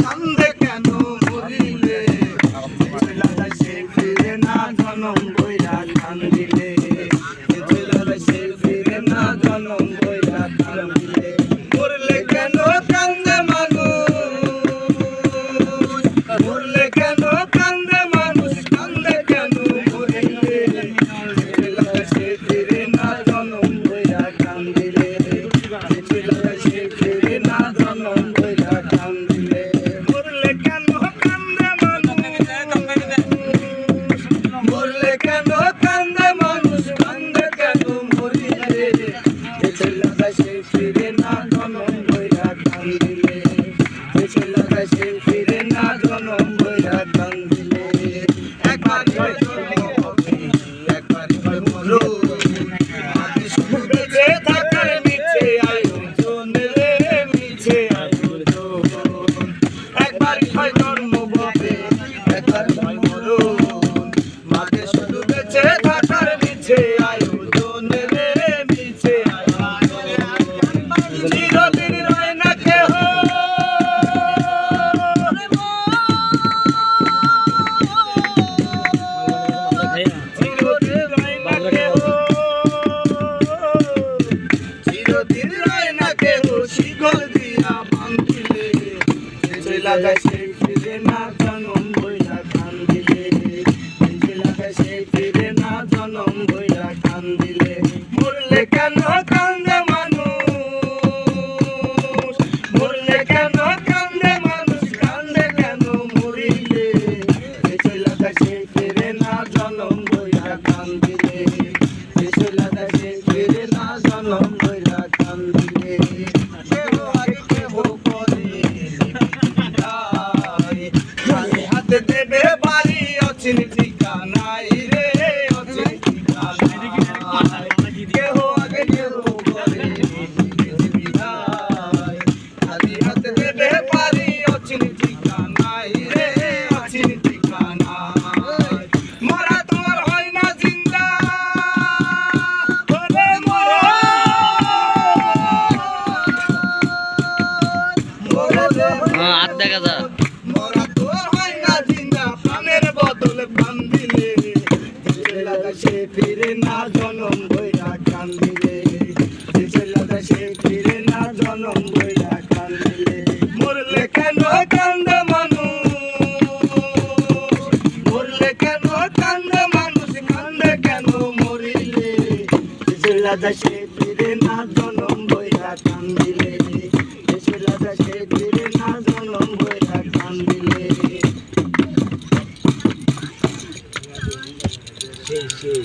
কান্দে কেন মরিলে সে ফিরে না জনম বইরা কান্দিলে সে ফিরে না জনম বইরা কান্দিলে মরলে কেন কান্দে মানুষ মরলে কেন কান্দে মানুষ কান্দে কেন মরিলে সে ফিরে না জনম বইরা কান্দিলে সে ফিরে না জনম বইরা কান্দিলে মরলে কেন কান্দে মানুষ মরলে কেন কান্দে মানুষ কান্দে কেন মরিলে সে ফিরে না জনম বইরা কান্দিলে সে ফিরে না জনম বইরা কান্দিলে একবার একবার মরো বেঁচে থাকার মিছে আয়োজন রে মিছে আয়োজন একবার হয় জন্ম হবে একবার হয় মরণ মাকে শুধু বেঁচে থাকার মিছে আয়োজন রে মিছে আয়োজন চিরদিন রয় না কেহ চিরদিন রয় না কেহ চিরদিন রয় না কেহ শিকল দিয়া বান্ধিলে সে ফিরে না জনম বইরা কান্দিলে সে ফিরে না জনম বইরা কান্দিলে মরলে কেন কান্দে মানুষ মরলে কেন কান্দে মানুষ কান্দে কেন মরিলে সে ফিরে না জনম বইরা কান্দিলে সে ফিরে না জনম বইরা কান্দিলে কেহ আগে কেহ পরে হাতে দেবে বাড়ি অচিন ঠিকানাই রে অচিন ঠিকানাই কেহ আগে কেহ পরে হাতে দেবে বাড়ি অচিন ঠিকানাই রে অচিন ঠিকানাই মরা তোমার হয় না জিন্দা ওরে মরা হাত দেখা যা মরা তোর হয় না জিন্দা প্রাণের বদলে প্রাণ দিলে সে ফিরে না জনম বইরা কান্দিলে সে ফিরে না জনম বইরা কান্দিলে মরলে কেন কান্দে মানুষ মরলে কেন কান্দে মানুষ কান্দে কেন মরিলে সে ফিরে না জনম বইরা কান্দিলে সে ফিরে না জনম বইরা কান্দিলে সেই